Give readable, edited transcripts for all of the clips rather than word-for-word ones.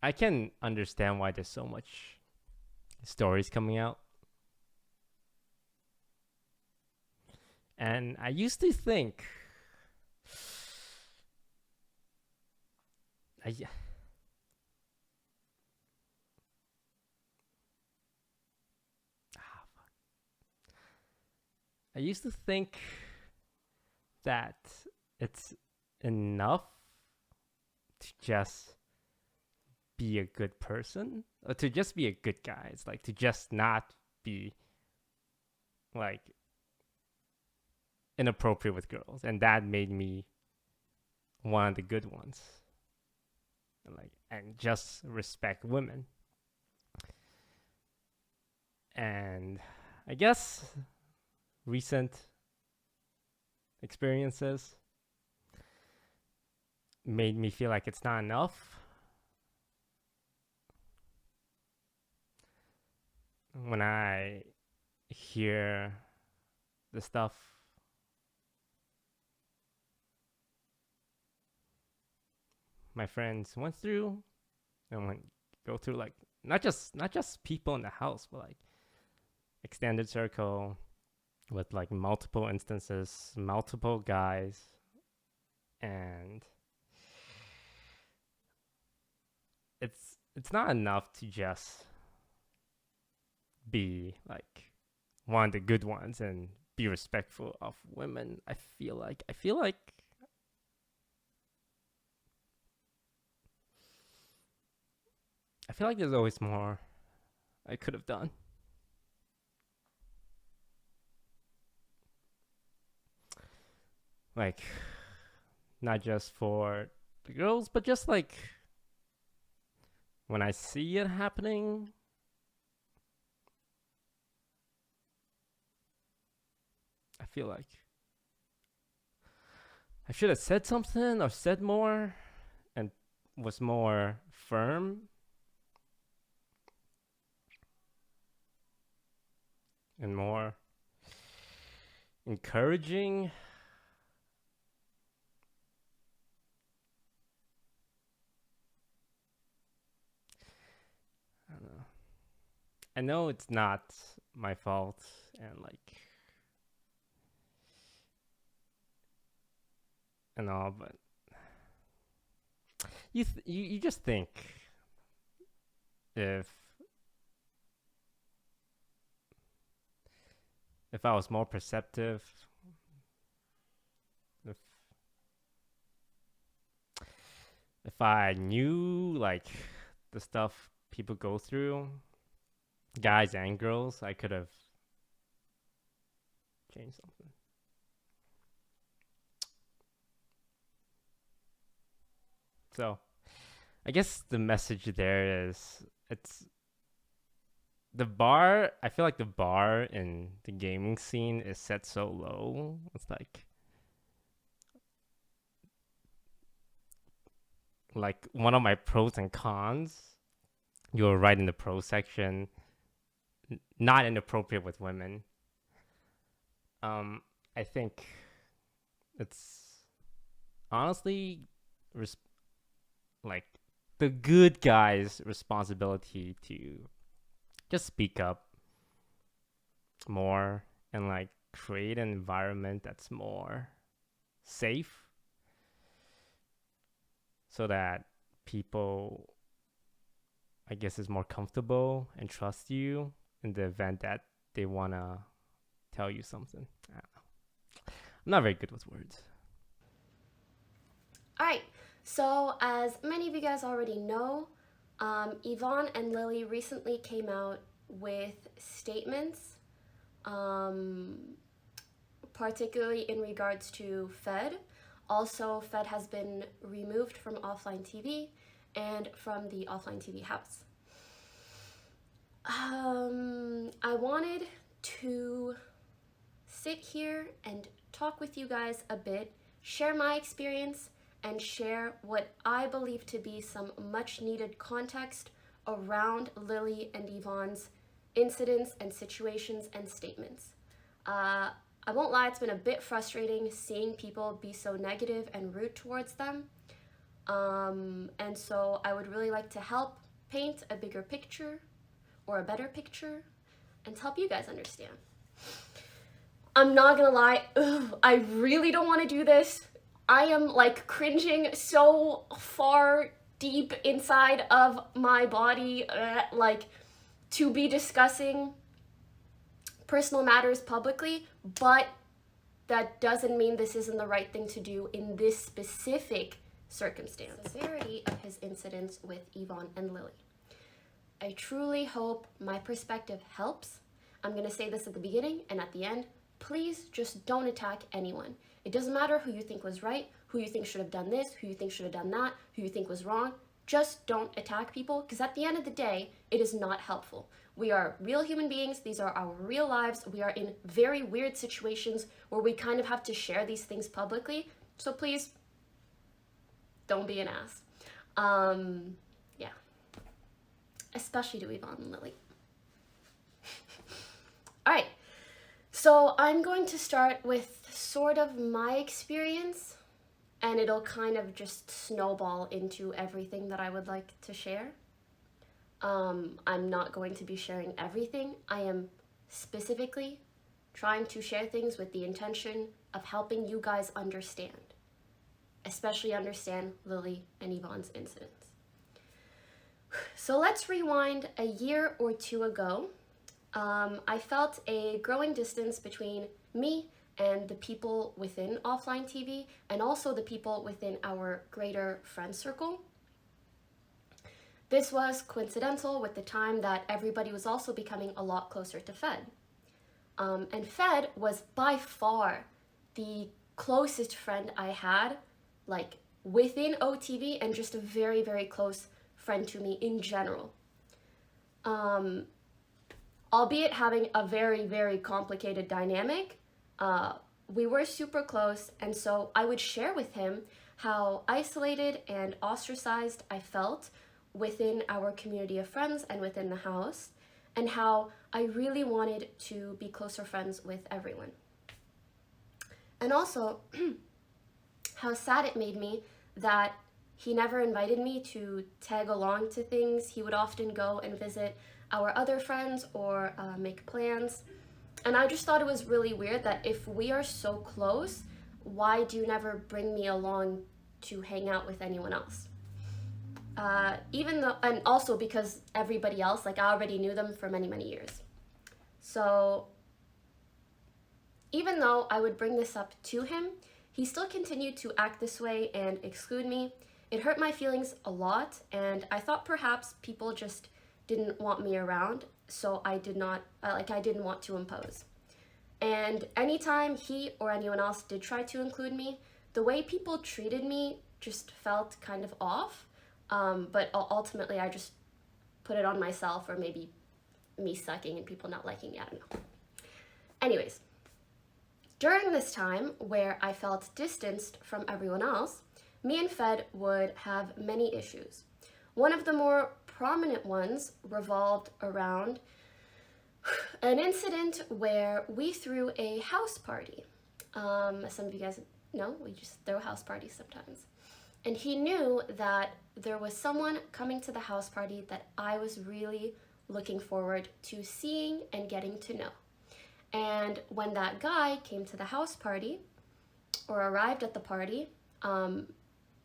I can understand why there's so much stories coming out. And I used to think, I, I used to think that it's enough to just be a good person or to just be a good guy. It's like to just not be like inappropriate with girls, and that made me one of the good ones. And just respect women. And I guess recent experiences made me feel like it's not enough. When I hear the stuff my friends went through and went go through, like not just people in the house, but like extended circle with like multiple instances, multiple guys, and it's not enough to just be like one of the good ones and be respectful of women. I feel like there's always more I could have done. Like not just for the girls, but just like when I see it happening, I feel like I should have said something or said more and was more firm and more encouraging. I don't know. I know it's not my fault, and like and all, but you just think if I was more perceptive, if I knew like the stuff people go through, guys and girls, I could have changed something. So I guess the message there is it's the bar. I feel like the bar in the gaming scene is set so low. It's like one of my pros and cons. You were right in the pro section. Not inappropriate with women. I think it's honestly res- like the good guy's responsibility to just speak up more and like create an environment that's more safe so that people, I guess, is more comfortable and trust you in the event that they want to tell you something. I don't know. I'm not very good with words. All right. So, as many of you guys already know, Yvonne and Lily recently came out with statements, um, particularly in regards to Fed. Also, Fed has been removed from offline TV and from the offline TV house. I wanted to sit here and talk with you guys a bit, share my experience, and share what I believe to be some much needed context around Lily and Yvonne's incidents and situations and statements. I won't lie, it's been a bit frustrating seeing people be so negative and rude towards them. And so I would really like to help paint a bigger picture or a better picture and to help you guys understand. I'm not gonna lie, I really don't want to do this. I am like cringing so far deep inside of my body, like to be discussing personal matters publicly, but that doesn't mean this isn't the right thing to do in this specific circumstance. The severity of his incidents with Yvonne and Lily. I truly hope my perspective helps. I'm gonna say this at the beginning and at the end. Please just don't attack anyone. It doesn't matter who you think was right, who you think should have done this, who you think should have done that, who you think was wrong. Just don't attack people, because at the end of the day, it is not helpful. We are real human beings. These are our real lives. We are in very weird situations where we kind of have to share these things publicly. So please, don't be an ass. Yeah. Especially to Yvonne and Lily. All right. So I'm going to start with sort of my experience, and it'll kind of just snowball into everything that I would like to share. I'm not going to be sharing everything. I am specifically trying to share things with the intention of helping you guys understand, especially understand Lily and Yvonne's incidents. So let's rewind a year or two ago. I felt a growing distance between me and the people within offline TV and also the people within our greater friend circle. This was coincidental with the time that everybody was also becoming a lot closer to Fed. And Fed was by far the closest friend I had, like within OTV, and just a very, very close friend to me in general. Albeit having a very, very complicated dynamic, we were super close, and so I would share with him how isolated and ostracized I felt within our community of friends and within the house, and how I really wanted to be closer friends with everyone. And also, how sad it made me that he never invited me to tag along to things. He would often go and visit our other friends or make plans. And I just thought it was really weird that if we are so close, why do you never bring me along to hang out with anyone else? Even though, and also because everybody else, like I already knew them for many, many years. So even though I would bring this up to him, he still continued to act this way and exclude me. It hurt my feelings a lot, and I thought perhaps people just didn't want me around, so I didn't want to impose. And anytime he or anyone else did try to include me, the way people treated me just felt kind of off, but ultimately I just put it on myself, or maybe me sucking and people not liking me, I don't know. Anyways, during this time where I felt distanced from everyone else, me and Fed would have many issues. One of the more prominent ones revolved around an incident where we threw a house party. Some of you guys know, we just throw house parties sometimes. And he knew that there was someone coming to the house party that I was really looking forward to seeing and getting to know. And when that guy came to the house party, or arrived at the party,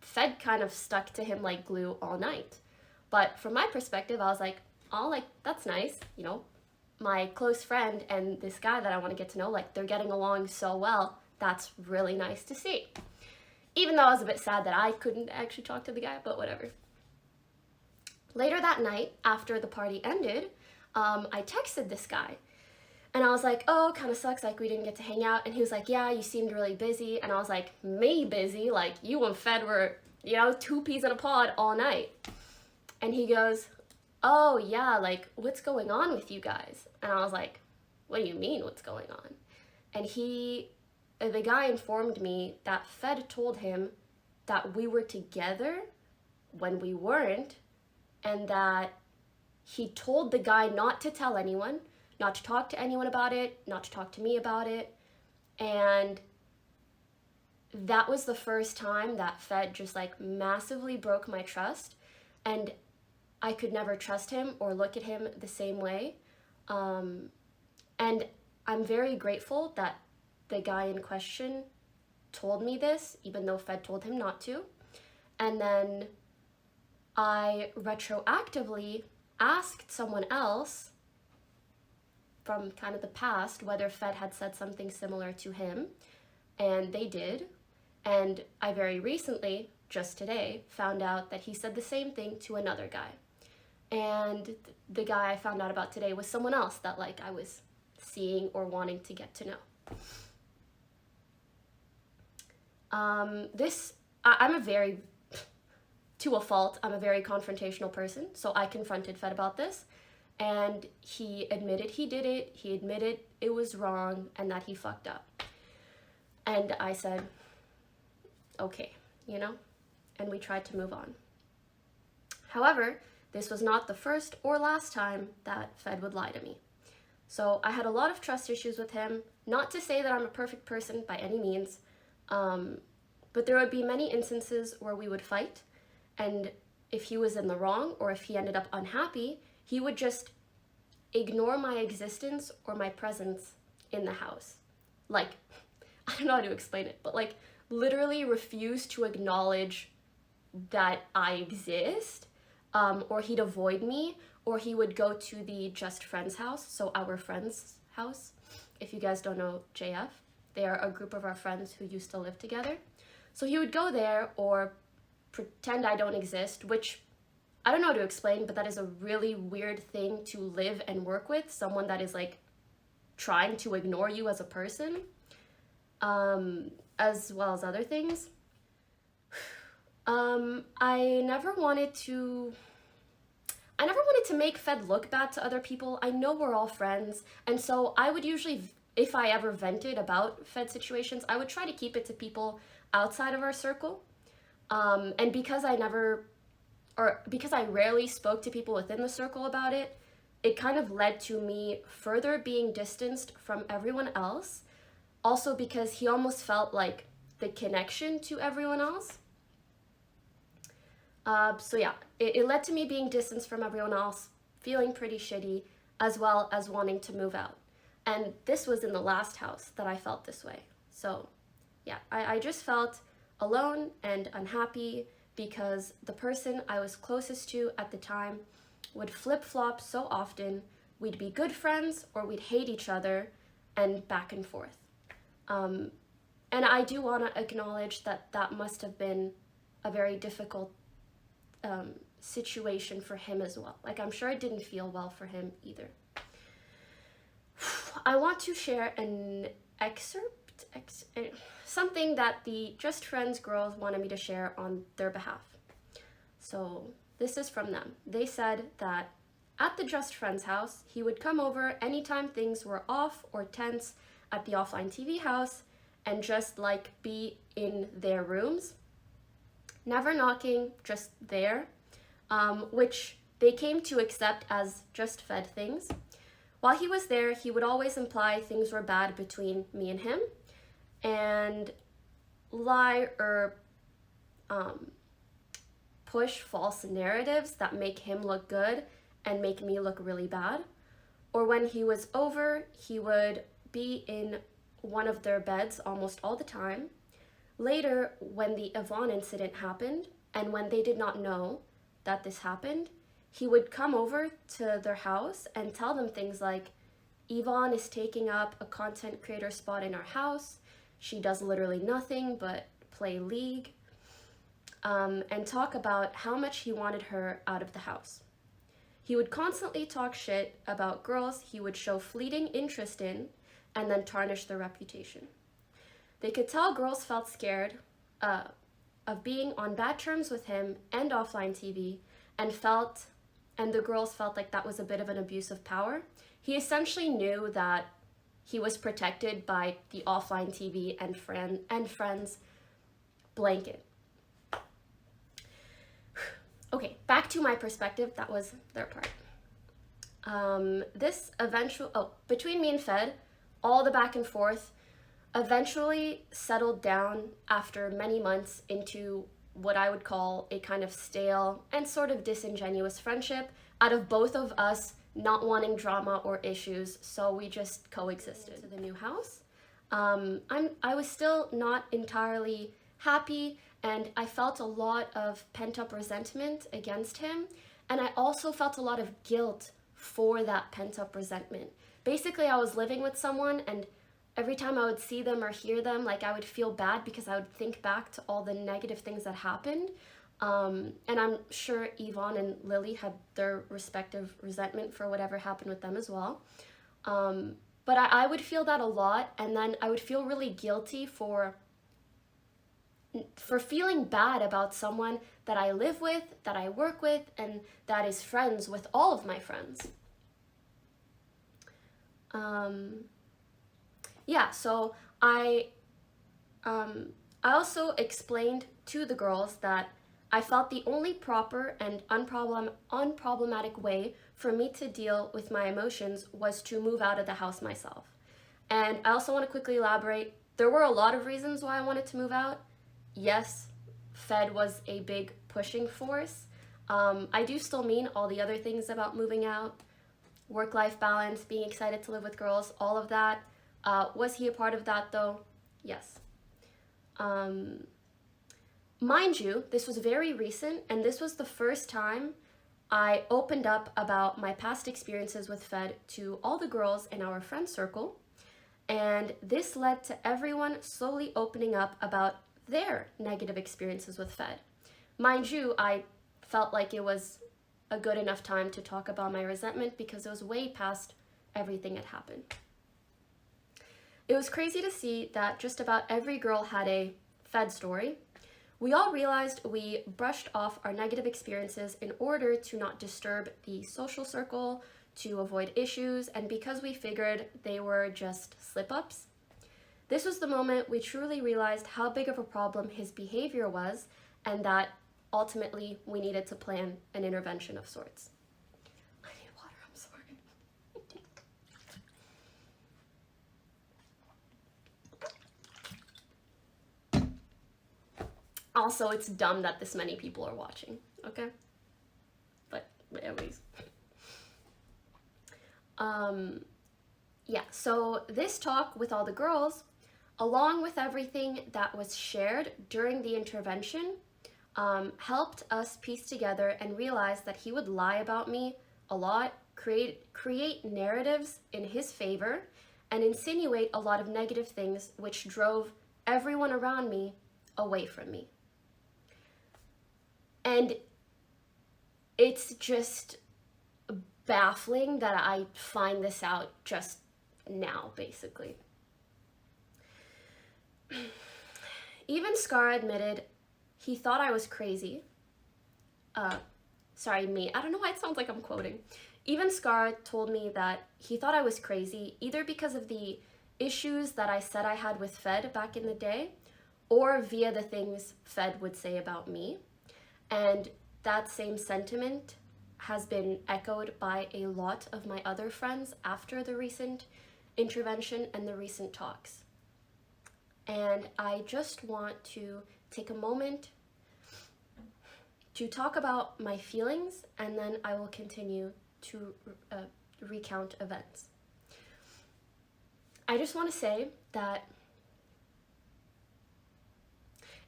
Fed kind of stuck to him like glue all night. But from my perspective, I was like, oh, like, that's nice, you know, my close friend and this guy that I want to get to know, like, they're getting along so well. That's really nice to see. Even though I was a bit sad that I couldn't actually talk to the guy, but whatever. Later that night, after the party ended, I texted this guy. And I was like, oh, kind of sucks, like, we didn't get to hang out. And he was like, yeah, you seemed really busy. And I was like, me busy? Like, you and Fed were, you know, two peas in a pod all night. And he goes, oh, yeah, like, what's going on with you guys? And I was like, what do you mean, what's going on? And the guy informed me that Fed told him that we were together when we weren't, and that he told the guy not to tell anyone, not to talk to anyone about it, not to talk to me about it, and that was the first time that Fed just like massively broke my trust, and I could never trust him or look at him the same way. And I'm very grateful that the guy in question told me this, even though Fed told him not to. And then I retroactively asked someone else from kind of the past whether Fed had said something similar to him, and they did. And I very recently, just today, found out that he said the same thing to another guy. And the guy I found out about today was someone else that like I was seeing or wanting to get to know. I'm a very, to a fault, I'm a very confrontational person, so I confronted Fed about this, and he admitted he did it, he admitted it was wrong, and that he fucked up. And I said, okay, you know, and we tried to move on. However, this was not the first or last time that Fed would lie to me. So I had a lot of trust issues with him, not to say that I'm a perfect person by any means, but there would be many instances where we would fight, and if he was in the wrong or if he ended up unhappy, he would just ignore my existence or my presence in the house. Like, I don't know how to explain it, but like literally refuse to acknowledge that I exist, or he'd avoid me, or he would go to the Just Friends house, so our friend's house. If you guys don't know JF, they are a group of our friends who used to live together. So he would go there or pretend I don't exist, which I don't know how to explain, but that is a really weird thing to live and work with, someone that is like trying to ignore you as a person, as well as other things. I never wanted to make Fed look bad to other people. I know we're all friends, and so I would usually, if I ever vented about Fed situations, I would try to keep it to people outside of our circle. And because I rarely spoke to people within the circle about it, it kind of led to me further being distanced from everyone else. Also because he almost felt like the connection to everyone else. So yeah, it led to me being distanced from everyone else, feeling pretty shitty, as well as wanting to move out. And this was in the last house that I felt this way. So yeah, I just felt alone and unhappy because the person I was closest to at the time would flip-flop so often. We'd be good friends or we'd hate each other, and back and forth. And I do want to acknowledge that that must have been a very difficult situation for him as well. Like, I'm sure it didn't feel well for him either. I want to share an excerpt, something that the Just Friends girls wanted me to share on their behalf. So this is from them. They said that at the Just Friends house, he would come over anytime things were off or tense at the offline TV house and just like be in their rooms, never knocking, just there, which they came to accept as just Fed things. While he was there, he would always imply things were bad between me and him, and lie or push false narratives that make him look good and make me look really bad. Or when he was over, he would be in one of their beds almost all the time. Later, when the Yvonne incident happened, and when they did not know that this happened, he would come over to their house and tell them things like, Yvonne is taking up a content creator spot in our house. She does literally nothing but play League, and talk about how much he wanted her out of the house. He would constantly talk shit about girls he would show fleeting interest in and then tarnish their reputation. They could tell girls felt scared of being on bad terms with him and offline TV, and the girls felt like that was a bit of an abuse of power. He essentially knew that he was protected by the offline TV and friends blanket. Okay, back to my perspective. That was their part. Between me and Fed, all the back and forth eventually settled down after many months into what I would call a kind of stale and sort of disingenuous friendship out of both of us not wanting drama or issues, so we just coexisted. To the new house, I was still not entirely happy, and I felt a lot of pent-up resentment against him, and I also felt a lot of guilt for that pent-up resentment. Basically, I was living with someone, and every time I would see them or hear them, like, I would feel bad because I would think back to all the negative things that happened. And I'm sure Yvonne and Lily had their respective resentment for whatever happened with them as well. But I would feel that a lot, and then I would feel really guilty for feeling bad about someone that I live with, that I work with, and that is friends with all of my friends. Yeah, so I also explained to the girls that I felt the only proper and unproblematic way for me to deal with my emotions was to move out of the house myself. And I also want to quickly elaborate. There were a lot of reasons why I wanted to move out. Yes, Fed was a big pushing force. I do still mean all the other things about moving out, work-life balance, being excited to live with girls, all of that. Was he a part of that though? Yes. Mind you, this was very recent, and this was the first time I opened up about my past experiences with Fed to all the girls in our friend circle, and this led to everyone slowly opening up about their negative experiences with Fed. Mind you, I felt like it was a good enough time to talk about my resentment because it was way past everything that happened. It was crazy to see that just about every girl had a Fed story. We all realized we brushed off our negative experiences in order to not disturb the social circle, to avoid issues, and because we figured they were just slip-ups. This was the moment we truly realized how big of a problem his behavior was, and that ultimately we needed to plan an intervention of sorts. I need water, I'm sorry. Also, it's dumb that this many people are watching, okay? But anyways. Yeah, so this talk with all the girls, along with everything that was shared during the intervention, helped us piece together and realize that he would lie about me a lot, create narratives in his favor, and insinuate a lot of negative things which drove everyone around me away from me. And it's just baffling that I find this out just now, basically. Even Scar admitted he thought I was crazy. Sorry, me. I don't know why it sounds like I'm quoting. Even Scar told me that he thought I was crazy, either because of the issues that I said I had with Fed back in the day, or via the things Fed would say about me. And that same sentiment has been echoed by a lot of my other friends after the recent intervention and the recent talks. And I just want to take a moment to talk about my feelings, and then I will continue to recount events. I just want to say that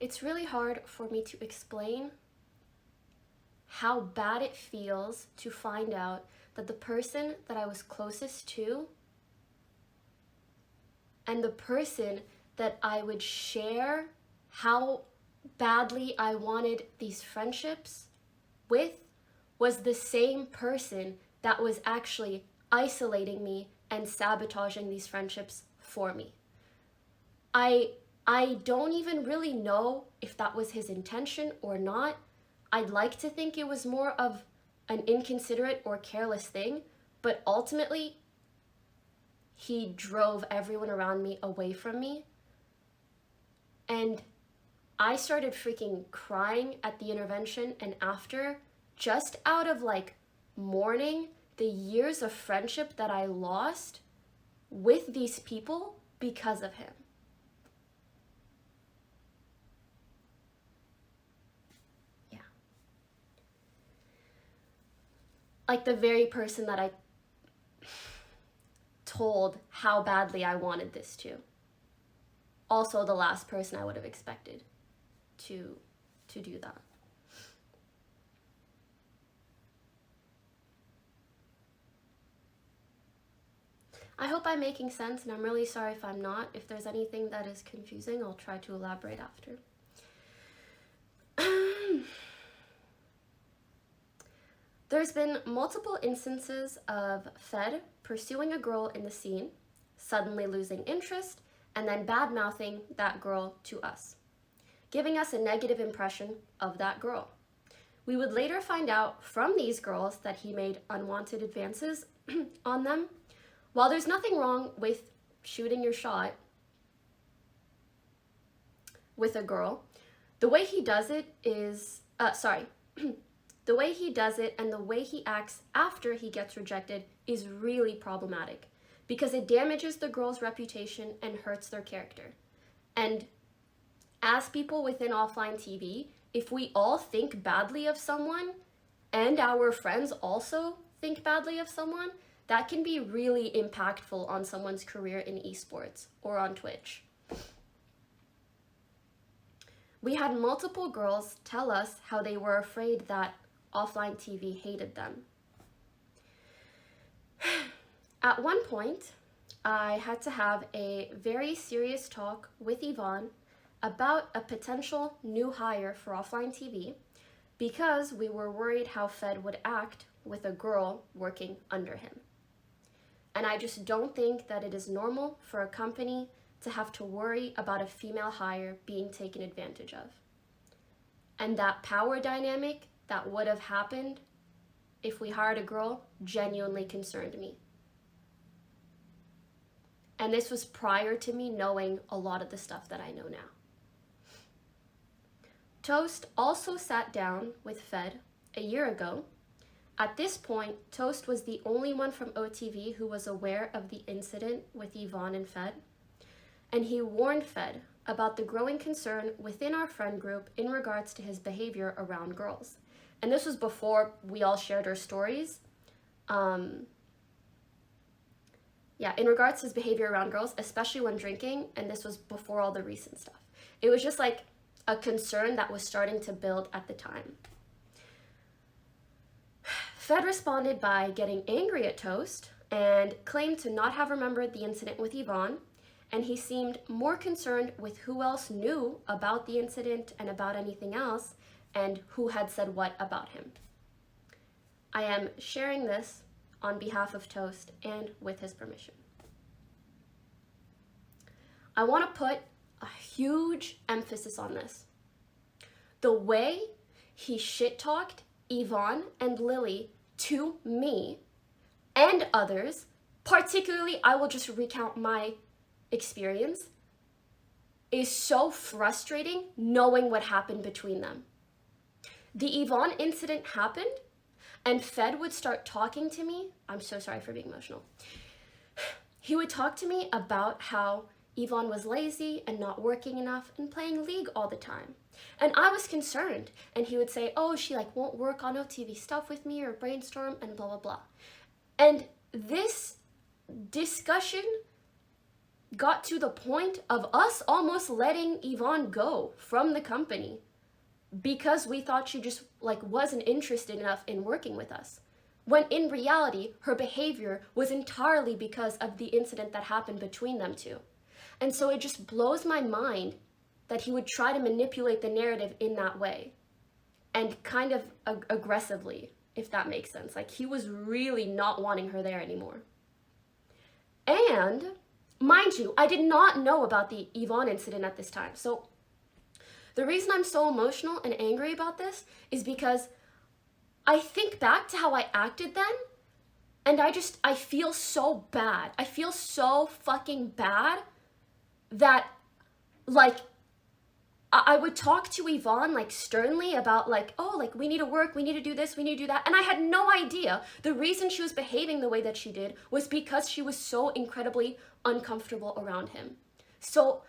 it's really hard for me to explain how bad it feels to find out that the person that I was closest to and the person that I would share how badly I wanted these friendships with was the same person that was actually isolating me and sabotaging these friendships for me. I don't even really know if that was his intention or not. I'd like to think it was more of an inconsiderate or careless thing, but ultimately, he drove everyone around me away from me. And I started freaking crying at the intervention and after, just out of like mourning the years of friendship that I lost with these people because of him. like the very person that I told how badly I wanted this to. Also the last person I would have expected to do that. I hope I'm making sense, and I'm really sorry if I'm not. If there's anything that is confusing, I'll try to elaborate after. There's been multiple instances of Fed pursuing a girl in the scene, suddenly losing interest, and then bad-mouthing that girl to us, giving us a negative impression of that girl. We would later find out from these girls that he made unwanted advances on them. While there's nothing wrong with shooting your shot with a girl, the way he does it is, the way he does it and the way he acts after he gets rejected is really problematic because it damages the girl's reputation and hurts their character. And as people within offline TV, if we all think badly of someone and our friends also think badly of someone, that can be really impactful on someone's career in esports or on Twitch. We had multiple girls tell us how they were afraid that offline TV hated them. At one point, I had to have a very serious talk with Yvonne about a potential new hire for offline TV because we were worried how Fed would act with a girl working under him. And I just don't think that it is normal for a company to have to worry about a female hire being taken advantage of. And that power dynamic that would have happened if we hired a girl genuinely concerned me. And this was prior to me knowing a lot of the stuff that I know now. Toast also sat down with Fed a year ago. At this point, Toast was the only one from OTV who was aware of the incident with Yvonne and Fed, and he warned Fed about the growing concern within our friend group in regards to his behavior around girls. And this was before we all shared our stories. In regards to his behavior around girls, especially when drinking, and this was before all the recent stuff. It was just like a concern that was starting to build at the time. Fed responded by getting angry at Toast and claimed to not have remembered the incident with Yvonne, and he seemed more concerned with who else knew about the incident and about anything else, and who had said what about him. I am sharing this on behalf of Toast and with his permission. I want to put a huge emphasis on this. The way he shit-talked Yvonne and Lily to me and others, particularly, I will just recount my experience, is so frustrating knowing what happened between them. The Yvonne incident happened and Fed would start talking to me. I'm so sorry for being emotional. He would talk to me about how Yvonne was lazy and not working enough and playing League all the time. And I was concerned. And he would say, oh, she won't work on OTV stuff with me or brainstorm and blah, blah, blah. And this discussion got to the point of us almost letting Yvonne go from the company because we thought she just wasn't interested enough in working with us. When in reality, her behavior was entirely because of the incident that happened between them two. And so it just blows my mind that he would try to manipulate the narrative in that way. And kind of aggressively, if that makes sense. He was really not wanting her there anymore. And, mind you, I did not know about the Yvonne incident at this time. So the reason I'm so emotional and angry about this is because I think back to how I acted then, and I feel so bad. I feel so fucking bad that, I would talk to Yvonne, sternly about, we need to work, we need to do this, we need to do that. And I had no idea the reason she was behaving the way that she did was because she was so incredibly uncomfortable around him. So,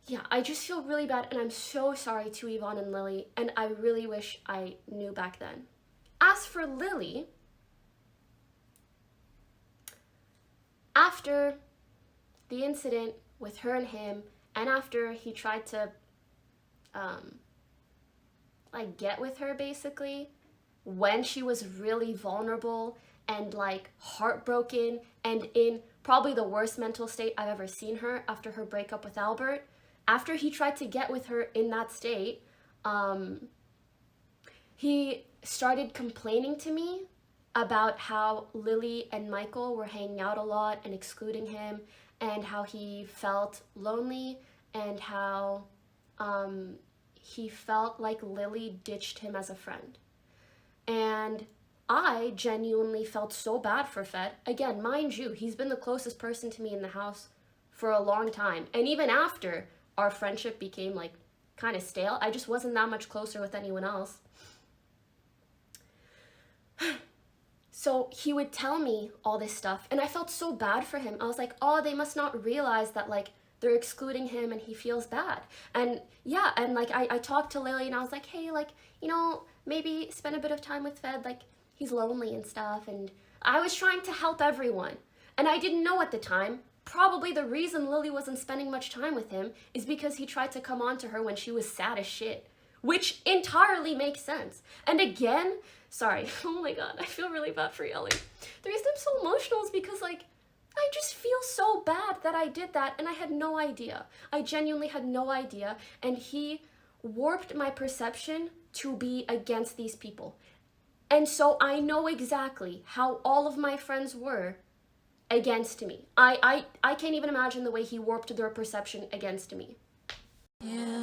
yeah, I just feel really bad, and I'm so sorry to Yvonne and Lily, and I really wish I knew back then. As for Lily, after the incident with her and him, and after he tried to like get with her basically, when she was really vulnerable and like heartbroken and in probably the worst mental state I've ever seen her after her breakup with Albert, after he tried to get with her in that state, he started complaining to me about how Lily and Michael were hanging out a lot and excluding him, and how he felt lonely, and how he felt like Lily ditched him as a friend. And I genuinely felt so bad for Fed. Again, mind you, he's been the closest person to me in the house for a long time. And even after our friendship became like kind of stale, I just wasn't that much closer with anyone else. So he would tell me all this stuff, and I felt so bad for him. I was like, oh, they must not realize that like they're excluding him and he feels bad. And yeah, and like I talked to Lily and I was like, hey, like, you know, maybe spend a bit of time with Fed, like he's lonely and stuff. And I was trying to help everyone. And I didn't know at the time, probably the reason Lily wasn't spending much time with him is because he tried to come on to her when she was sad as shit, which entirely makes sense. And again, sorry, oh my god, I feel really bad for yelling. The reason I'm so emotional is because like, I just feel so bad that I did that and I had no idea. I genuinely had no idea, and he warped my perception to be against these people. And so I know exactly how all of my friends were against me. I can't even imagine the way he warped their perception against me. Yeah.